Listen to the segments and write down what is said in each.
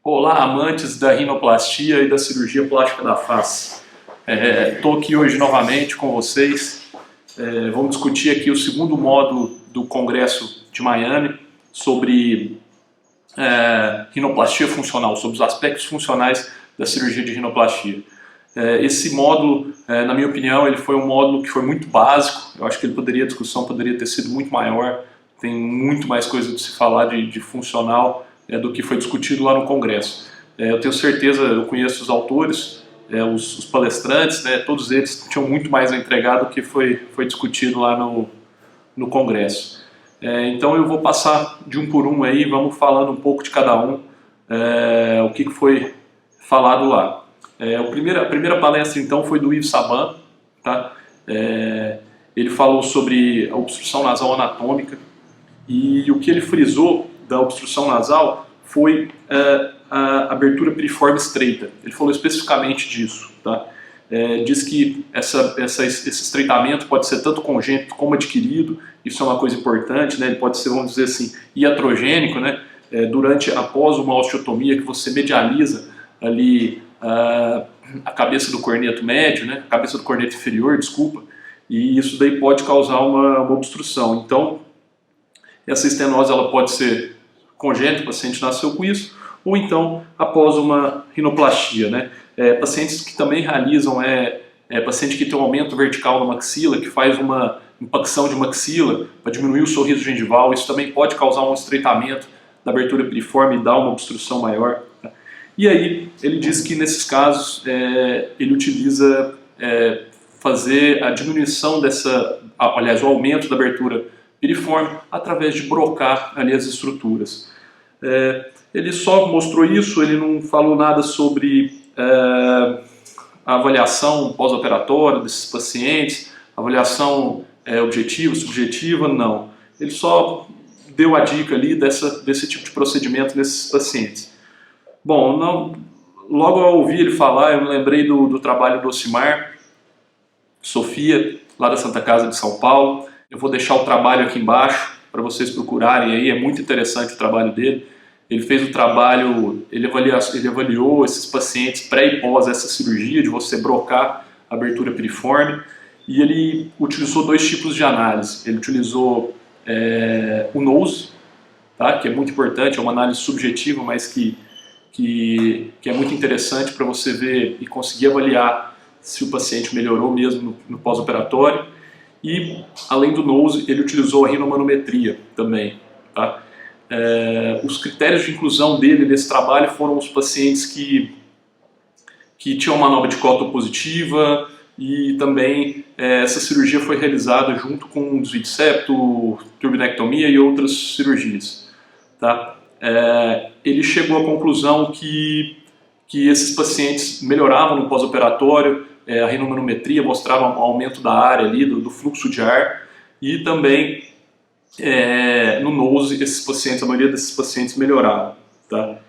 Olá, amantes da rinoplastia e da cirurgia plástica da face. Estou aqui hoje novamente com vocês. Vamos discutir aqui o segundo módulo do Congresso de Miami sobre rinoplastia funcional, sobre os aspectos funcionais da cirurgia de rinoplastia. Esse módulo, na minha opinião, ele foi um módulo que foi muito básico. Eu acho que a discussão poderia ter sido muito maior. Tem muito mais coisa de se falar de funcional do que foi discutido lá no Congresso. Eu tenho certeza, eu conheço os autores, os palestrantes, todos eles tinham muito mais a entregar do que foi discutido lá no Congresso. Então eu vou passar de um por um aí, vamos falando um pouco de cada um, o que foi falado lá. A primeira palestra então foi do Yves Saban, tá? Ele falou sobre a obstrução nasal anatômica e o que ele frisou da obstrução nasal foi a abertura piriforme estreita. Ele falou especificamente disso, tá? Diz que esse estreitamento pode ser tanto congênito como adquirido. Isso é uma coisa importante, né? Ele pode ser, vamos dizer assim, iatrogênico, né? Após uma osteotomia, que você medializa ali a cabeça do corneto médio, né? A cabeça do corneto inferior, desculpa, e isso daí pode causar uma obstrução. Então, essa estenose ela pode ser congênita, o paciente nasceu com isso, ou então após uma rinoplastia, né? Pacientes que também realizam, paciente que tem um aumento vertical na maxila, que faz uma impacção de maxila para diminuir o sorriso gengival, isso também pode causar um estreitamento da abertura piriforme e dar uma obstrução maior. Tá? E aí ele diz que nesses casos ele utiliza fazer a diminuição o aumento da abertura piriforme através de brocar ali as estruturas. Ele só mostrou isso, ele não falou nada sobre a avaliação pós-operatória desses pacientes, avaliação objetiva, subjetiva, não. Ele só deu a dica ali desse tipo de procedimento nesses pacientes. Bom, logo ao ouvir ele falar, eu me lembrei do trabalho do Ocimar Sofia, lá da Santa Casa de São Paulo. Eu vou deixar o trabalho aqui embaixo para vocês procurarem aí, é muito interessante o trabalho dele. Ele fez o trabalho, ele avaliou esses pacientes pré e pós essa cirurgia de você brocar a abertura piriforme, e ele utilizou dois tipos de análise. Ele utilizou o nose, tá? Que é muito importante, é uma análise subjetiva, mas que é muito interessante para você ver e conseguir avaliar se o paciente melhorou mesmo no pós-operatório. E, além do nose, ele utilizou a rinomanometria também. Tá? Os critérios de inclusão dele nesse trabalho foram os pacientes que tinham manobra de cóton positiva, e também essa cirurgia foi realizada junto com desvio de septo, turbinectomia e outras cirurgias. Tá? Ele chegou à conclusão que esses pacientes melhoravam no pós-operatório. A rinomanometria mostrava um aumento da área ali, do fluxo de ar, e também no nose a maioria desses pacientes melhoravam. Tá?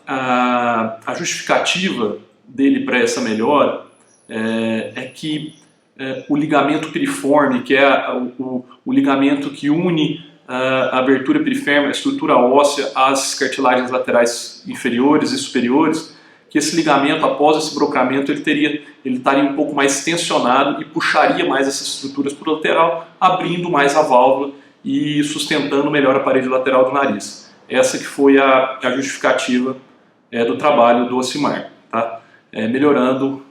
A justificativa dele para essa melhora é que o ligamento piriforme, que é o ligamento que une a abertura piriforme, a estrutura óssea, às cartilagens laterais inferiores e superiores, que esse ligamento, após esse brocamento, ele estaria um pouco mais tensionado e puxaria mais essas estruturas para o lateral, abrindo mais a válvula e sustentando melhor a parede lateral do nariz. Essa que foi a justificativa do trabalho do Ocimar, tá? Melhorando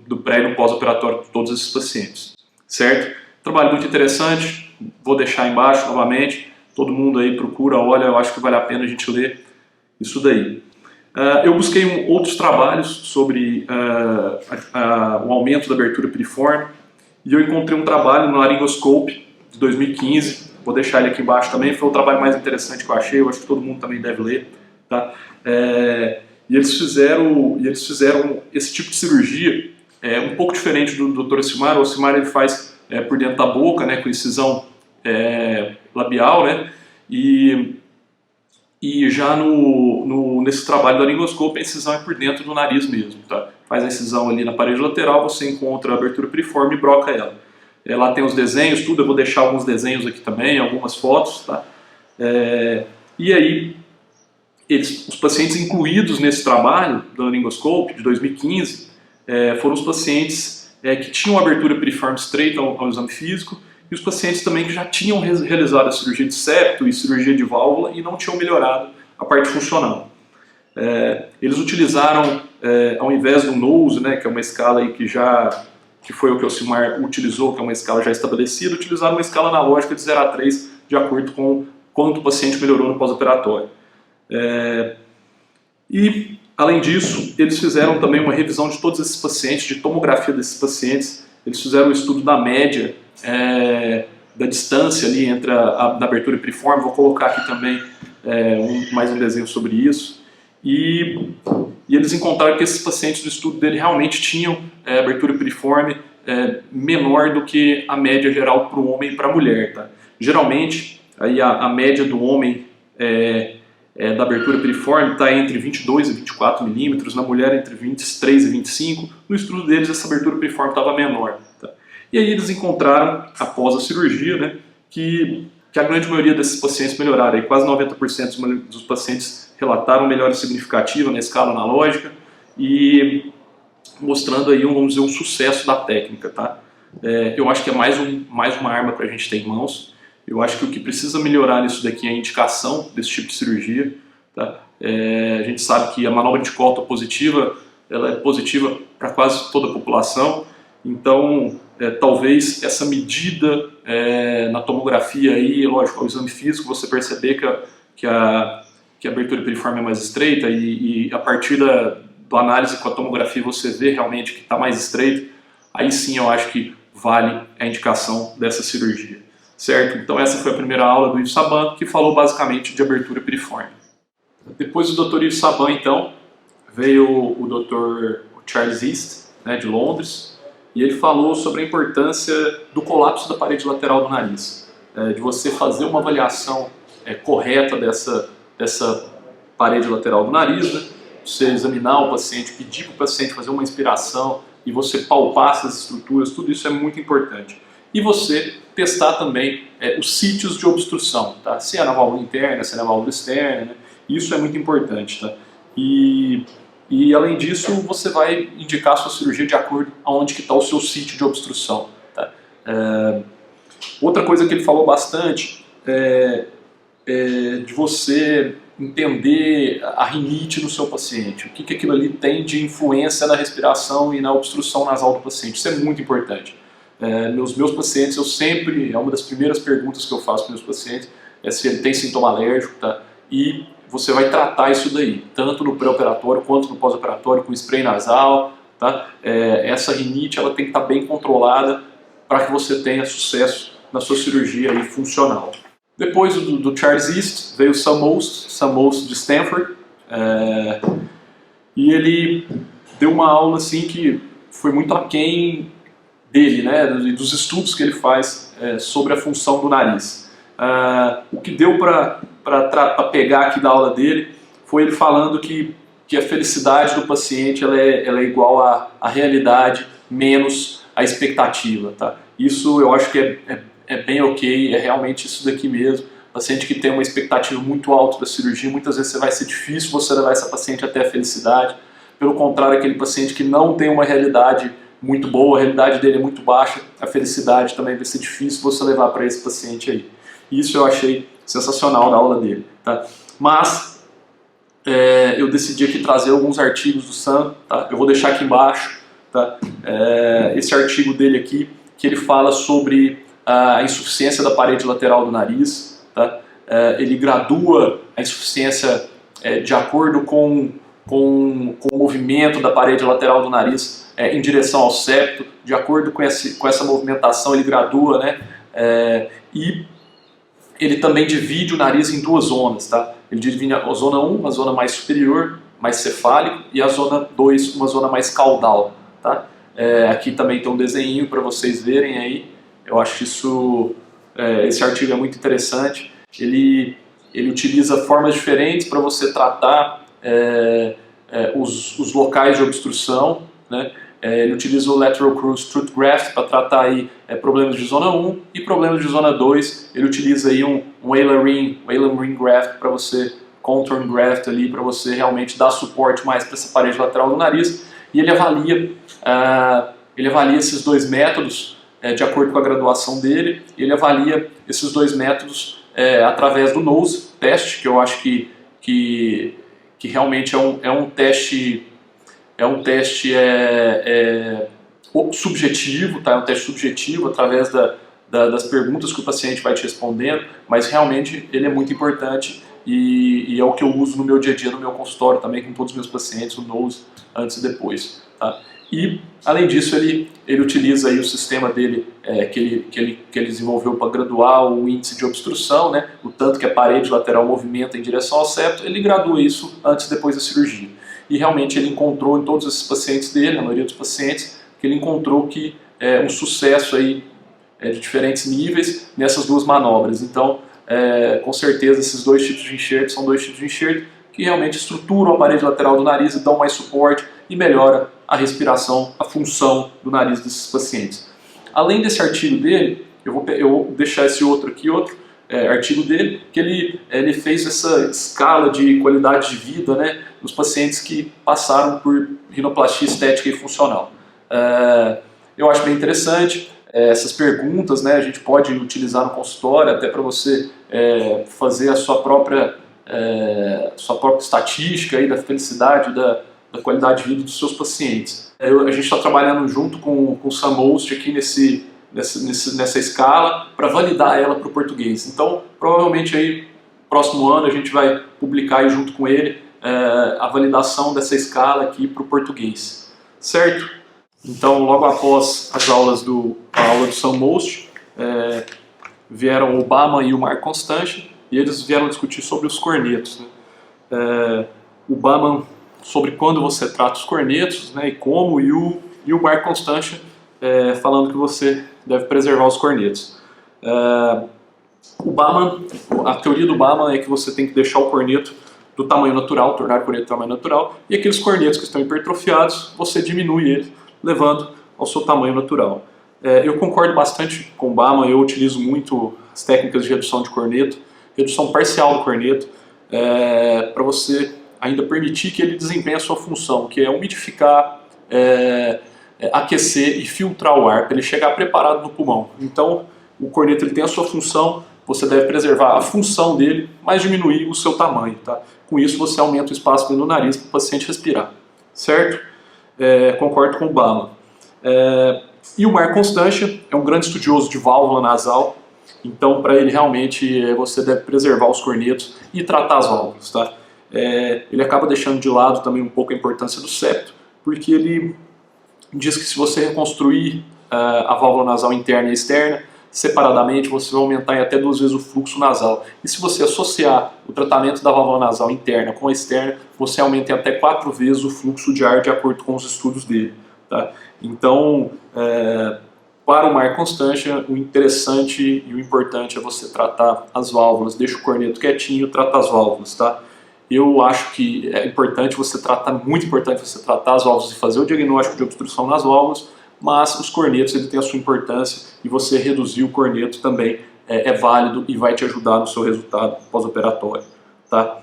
do pré e no pós-operatório de todos esses pacientes. Certo? Trabalho muito interessante, vou deixar embaixo novamente, todo mundo aí procura, olha, eu acho que vale a pena a gente ler isso daí. Eu busquei outros trabalhos sobre o aumento da abertura piriforme, e eu encontrei um trabalho no Laryngoscope de 2015, vou deixar ele aqui embaixo também, foi o trabalho mais interessante que eu achei, eu acho que todo mundo também deve ler. Tá? E eles fizeram esse tipo de cirurgia um pouco diferente do Dr. Ocimar. O Ocimar ele faz por dentro da boca, né, com incisão labial, né, e já nesse trabalho do laringoscópio, a incisão é por dentro do nariz mesmo. Tá? Faz a incisão ali na parede lateral, você encontra a abertura piriforme e broca ela. Lá tem os desenhos, tudo, eu vou deixar alguns desenhos aqui também, algumas fotos. Tá? E aí os pacientes incluídos nesse trabalho da laringoscope de 2015 foram os pacientes que tinham abertura piriforme estreita ao exame físico e os pacientes também que já tinham realizado a cirurgia de septo e cirurgia de válvula e não tinham melhorado a parte funcional. Eles utilizaram, ao invés do NOSE, né, que é uma escala aí que foi o que o Silmar utilizou, que é uma escala já estabelecida, utilizaram uma escala analógica de 0 a 3, de acordo com quanto o paciente melhorou no pós-operatório. E, além disso, eles fizeram também uma revisão de todos esses pacientes, de tomografia desses pacientes. Eles fizeram um estudo da média, da distância ali entre a abertura piriforme. Vou colocar aqui também mais um desenho sobre isso. E eles encontraram que esses pacientes do estudo dele realmente tinham abertura piriforme menor do que a média geral para o homem e para a mulher. Tá? Geralmente, aí a média do homem da abertura piriforme está entre 22 e 24 milímetros, na mulher entre 23 e 25. No estudo deles, essa abertura piriforme estava menor. Tá? E aí eles encontraram, após a cirurgia, né, que a grande maioria desses pacientes melhoraram. Aí quase 90% dos pacientes relataram melhora significativa na escala analógica e mostrando aí, vamos dizer, um sucesso da técnica. Tá? Eu acho que é mais uma arma para a gente ter em mãos. Eu acho que o que precisa melhorar nisso daqui é a indicação desse tipo de cirurgia. Tá? A gente sabe que a manobra de Colton positiva, ela é positiva para quase toda a população. Então, talvez essa medida na tomografia aí, lógico, ao exame físico, você perceber que a abertura piriforme é mais estreita e a partir da análise com a tomografia você vê realmente que está mais estreito, aí sim eu acho que vale a indicação dessa cirurgia. Certo? Então essa foi a primeira aula do Yves Saban, que falou basicamente de abertura piriforme. Depois do Dr. Yves Saban, então, veio o Dr. Charles East, né, de Londres, e ele falou sobre a importância do colapso da parede lateral do nariz, de você fazer uma avaliação correta dessa parede lateral do nariz, né, você examinar o paciente, pedir para o paciente fazer uma inspiração e você palpar essas estruturas, tudo isso é muito importante. E você testar também os sítios de obstrução, tá? Se é na válvula interna, se é na válvula externa, né? Isso é muito importante. Tá? E além disso, você vai indicar a sua cirurgia de acordo aonde que está o seu sítio de obstrução. Tá? Outra coisa que ele falou bastante é de você entender a rinite do seu paciente, o que aquilo ali tem de influência na respiração e na obstrução nasal do paciente. Isso é muito importante. Meus pacientes, é uma das primeiras perguntas que eu faço para meus pacientes, se ele tem sintoma alérgico, tá? E você vai tratar isso daí, tanto no pré-operatório quanto no pós-operatório, com spray nasal, tá? Essa rinite ela tem que estar bem controlada para que você tenha sucesso na sua cirurgia aí funcional. Depois do Charles East veio o Sam Most de Stanford, e ele deu uma aula assim que foi muito aquém dele, né, dos estudos que ele faz sobre a função do nariz. O que deu para pegar aqui da aula dele foi ele falando que a felicidade do paciente ela é igual à realidade menos a expectativa. Tá? Isso eu acho que é bem ok, é realmente isso daqui mesmo. Paciente que tem uma expectativa muito alta da cirurgia, muitas vezes vai ser difícil você levar essa paciente até a felicidade. Pelo contrário, aquele paciente que não tem uma realidade muito boa, a realidade dele é muito baixa, a felicidade também vai ser difícil você levar para esse paciente aí. Isso eu achei sensacional da aula dele. Tá? Mas eu decidi aqui trazer alguns artigos do Sam, tá? Eu vou deixar aqui embaixo, tá? Esse artigo dele aqui, que ele fala sobre a insuficiência da parede lateral do nariz, tá? Ele gradua a insuficiência de acordo com o movimento da parede lateral do nariz em direção ao septo, de acordo com essa movimentação ele gradua, né? E ele também divide o nariz em duas zonas, tá? Ele divide a zona 1, uma zona mais superior, mais cefálico, e a zona 2, uma zona mais caudal, tá? Aqui também tem um desenho para vocês verem aí, eu acho isso, esse artigo é muito interessante, ele utiliza formas diferentes para você tratar os locais de obstrução, né? Ele utiliza o Lateral Cruise Truth Graft para tratar aí, problemas de zona 1 e problemas de zona 2. Ele utiliza aí um Whalen Ring Graft para você contour graft ali para você realmente dar suporte mais para essa parede lateral do nariz. E ele avalia esses dois métodos de acordo com a graduação dele. Ele avalia esses dois métodos através do nose test, que eu acho que realmente é um teste subjetivo, tá? É um teste subjetivo através das perguntas que o paciente vai te respondendo, mas realmente ele é muito importante e é o que eu uso no meu dia a dia, no meu consultório também, com todos os meus pacientes, o nose antes e depois. Tá? E, além disso, ele utiliza aí o sistema dele que ele desenvolveu para graduar o índice de obstrução, né? O tanto que a parede lateral movimenta em direção ao septo, ele gradua isso antes e depois da cirurgia. E realmente ele encontrou em todos esses pacientes dele, na maioria dos pacientes, que ele encontrou que um sucesso aí de diferentes níveis nessas duas manobras. Então, com certeza, esses dois tipos de enxerto são dois tipos de enxerto que realmente estruturam a parede lateral do nariz e dão mais suporte e melhora a respiração, a função do nariz desses pacientes. Além desse artigo dele, eu vou deixar esse outro artigo dele, que ele fez essa escala de qualidade de vida, né, dos pacientes que passaram por rinoplastia estética e funcional. Eu acho bem interessante essas perguntas, né, a gente pode utilizar no consultório até para você fazer a sua própria estatística aí da felicidade, da qualidade de vida dos seus pacientes. A gente está trabalhando junto com o Sam Most aqui nessa escala para validar ela para o português. Então, provavelmente aí, próximo ano, a gente vai publicar aí junto com ele a validação dessa escala aqui para o português. Certo? Então, logo após a aula do Sam Most, vieram o Obama e o Mark Constantia, e eles vieram discutir sobre os cornetos. Né? O Obama sobre quando você trata os cornetos, né, e como, e o Mark Constantia falando que você deve preservar os cornetos. A teoria do Obama é que você tem que deixar o corneto do tamanho natural, tornar o corneto do tamanho natural, e aqueles cornetos que estão hipertrofiados, você diminui eles, levando ao seu tamanho natural. Eu concordo bastante com o Obama, eu utilizo muito as técnicas de redução de corneto, redução parcial do corneto, para você ainda permitir que ele desempenhe a sua função, que é umidificar, aquecer e filtrar o ar, para ele chegar preparado no pulmão. Então, o corneto ele tem a sua função, você deve preservar a função dele, mas diminuir o seu tamanho. Tá? Com isso, você aumenta o espaço dentro do nariz para o paciente respirar. Certo? Concordo com o Obama. E o Mark Constantia é um grande estudioso de válvula nasal, então, para ele, realmente, você deve preservar os cornetos e tratar as válvulas. Tá? Ele acaba deixando de lado também um pouco a importância do septo, porque ele diz que se você reconstruir a válvula nasal interna e externa, separadamente, você vai aumentar em até 2 vezes o fluxo nasal. E se você associar o tratamento da válvula nasal interna com a externa, você aumenta em até 4 vezes o fluxo de ar, de acordo com os estudos dele. Tá? Então, para o Mark Constantia, o interessante e o importante é você tratar as válvulas, deixa o corneto quietinho, trata as válvulas. Tá? Eu acho que é importante você tratar, muito importante você tratar as válvulas e fazer o diagnóstico de obstrução nas válvulas, mas os cornetos ele tem a sua importância e você reduzir o corneto também é válido e vai te ajudar no seu resultado pós-operatório. Tá?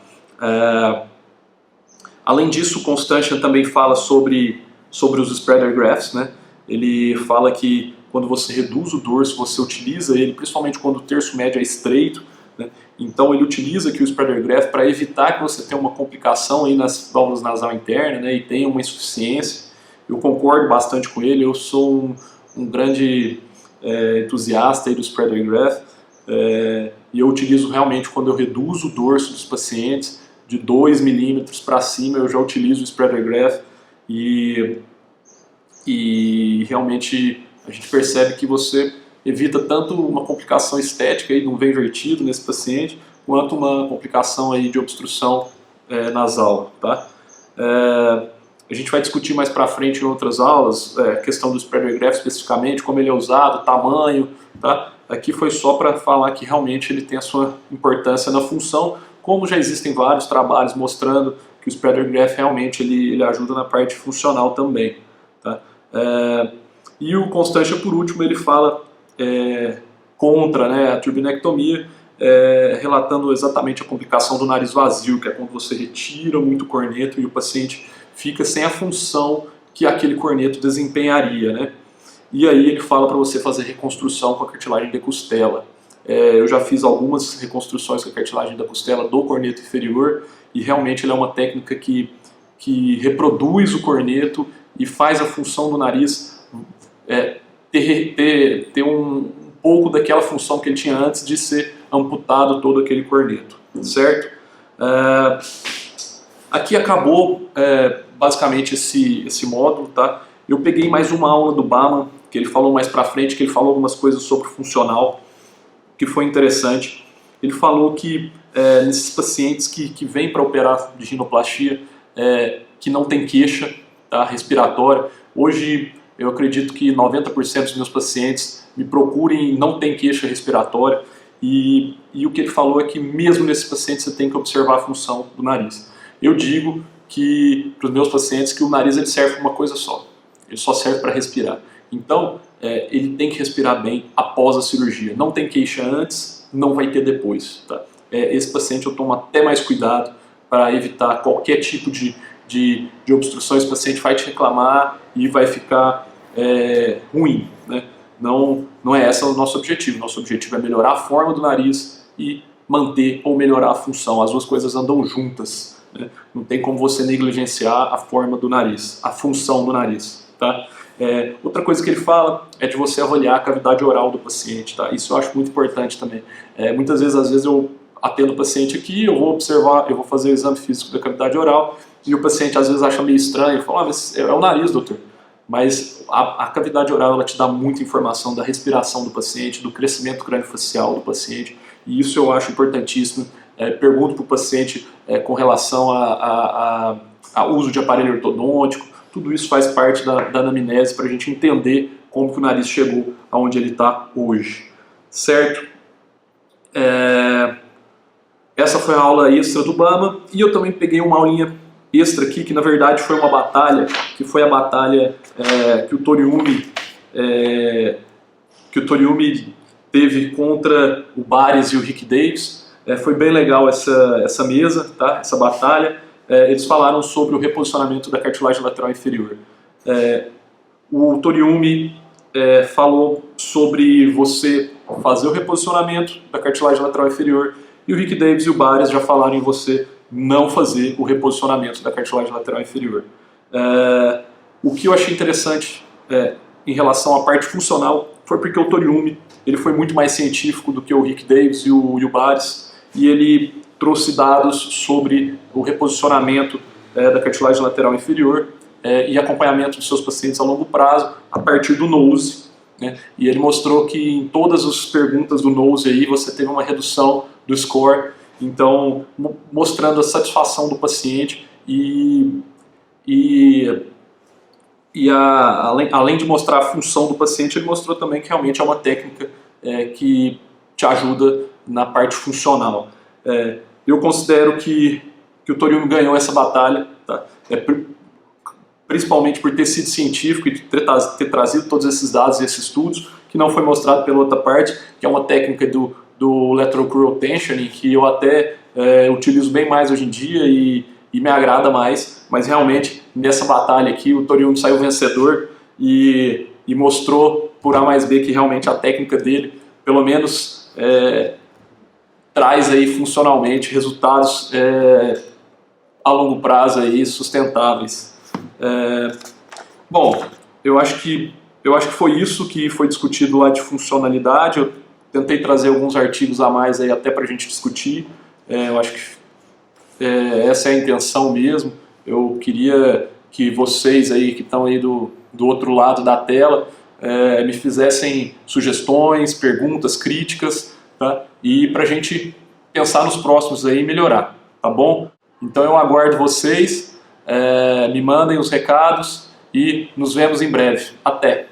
Além disso, o Constantia também fala sobre os spreader grafts. Né? Ele fala que quando você reduz o dorso, você utiliza ele, principalmente quando o terço médio é estreito, né? Então ele utiliza aqui o spreader graft para evitar que você tenha uma complicação aí nas válvulas nasal interna, né, e tenha uma insuficiência. Eu concordo bastante com ele, eu sou um grande entusiasta aí do spreader graft, e eu utilizo realmente quando eu reduzo o dorso dos pacientes de 2 milímetros para cima, eu já utilizo o spreader graft e realmente a gente percebe que você evita tanto uma complicação estética aí de um veio invertido nesse paciente, quanto uma complicação aí de obstrução nasal. Tá? A gente vai discutir mais para frente em outras aulas a questão do spreader graft especificamente, como ele é usado, tamanho. Tá? Aqui foi só para falar que realmente ele tem a sua importância na função, como já existem vários trabalhos mostrando que o spreader graft realmente ele ajuda na parte funcional também. Tá? E o Constantia, por último, ele fala contra, né, a turbinectomia, relatando exatamente a complicação do nariz vazio, que é quando você retira muito corneto e o paciente fica sem a função que aquele corneto desempenharia, né? E aí ele fala para você fazer reconstrução com a cartilagem de costela. Eu já fiz algumas reconstruções com a cartilagem da costela do corneto inferior e realmente ela é uma técnica que reproduz o corneto e faz a função do nariz ter um pouco daquela função que ele tinha antes de ser amputado todo aquele corneto, certo? Aqui acabou basicamente esse módulo, tá? Eu peguei mais uma aula do Baumann, que ele falou mais pra frente, que ele falou algumas coisas sobre funcional, que foi interessante. Ele falou que nesses pacientes que vêm para operar de rinoplastia, que não tem queixa, tá, respiratória, hoje eu acredito que 90% dos meus pacientes me procurem e não tem queixa respiratória, e o que ele falou é que mesmo nesses pacientes você tem que observar a função do nariz. Eu digo que para os meus pacientes que o nariz ele serve para uma coisa só, ele só serve para respirar. Então, ele tem que respirar bem após a cirurgia. Não tem queixa antes, não vai ter depois. Tá? Esse paciente eu tomo até mais cuidado para evitar qualquer tipo de obstrução. Esse paciente vai te reclamar e vai ficar ruim. Né? Não é esse o nosso objetivo. Nosso objetivo é melhorar a forma do nariz e manter ou melhorar a função. As duas coisas andam juntas. Né? Não tem como você negligenciar a forma do nariz, a função do nariz. Tá? Outra coisa que ele fala é de você avaliar a cavidade oral do paciente, tá? Isso eu acho muito importante também. Muitas vezes, às vezes eu atendo o paciente aqui, eu vou observar, eu vou fazer o exame físico da cavidade oral e o paciente às vezes acha meio estranho, fala, mas é o nariz, doutor. Mas a cavidade oral ela te dá muita informação da respiração do paciente, do crescimento craniofacial do paciente, e isso eu acho importantíssimo. Pergunto para o paciente com relação ao uso de aparelho ortodôntico. Tudo isso faz parte da anamnese para a gente entender como que o nariz chegou aonde ele está hoje, certo? Essa foi a aula extra do Baumann e eu também peguei uma aulinha extra aqui, que na verdade foi uma batalha, que foi a batalha que o Toriumi teve contra o Bares e o Rick Davis. Foi bem legal essa mesa, tá? Essa batalha. Eles falaram sobre o reposicionamento da cartilagem lateral inferior. O Toriumi falou sobre você fazer o reposicionamento da cartilagem lateral inferior e o Rick Davis e o Bares já falaram em você não fazer o reposicionamento da cartilagem lateral inferior. O que eu achei interessante em relação à parte funcional foi porque o Toriumi ele foi muito mais científico do que o Rick Davis e o Bares, e ele trouxe dados sobre o reposicionamento da cartilagem lateral inferior e acompanhamento dos seus pacientes a longo prazo a partir do nose, né? E ele mostrou que em todas as perguntas do nose aí você teve uma redução do score, então mostrando a satisfação do paciente além de mostrar a função do paciente, ele mostrou também que realmente é uma técnica que te ajuda na parte funcional. Eu considero que o Toriumi ganhou essa batalha, tá? Principalmente por ter sido científico e ter trazido todos esses dados e esses estudos, que não foi mostrado pela outra parte, que é uma técnica do lateral crural tensioning, que eu até utilizo bem mais hoje em dia e me agrada mais, mas realmente nessa batalha aqui o Toriumi saiu vencedor e mostrou por A mais B que realmente a técnica dele, pelo menos traz aí funcionalmente resultados a longo prazo aí sustentáveis. Bom, eu acho que foi isso que foi discutido lá de funcionalidade. Eu tentei trazer alguns artigos a mais aí até para a gente discutir. Eu acho que essa é a intenção mesmo. Eu queria que vocês aí que estão aí do outro lado da tela me fizessem sugestões, perguntas, críticas, tá? E para a gente pensar nos próximos aí e melhorar, tá bom? Então eu aguardo vocês, me mandem os recados e nos vemos em breve. Até!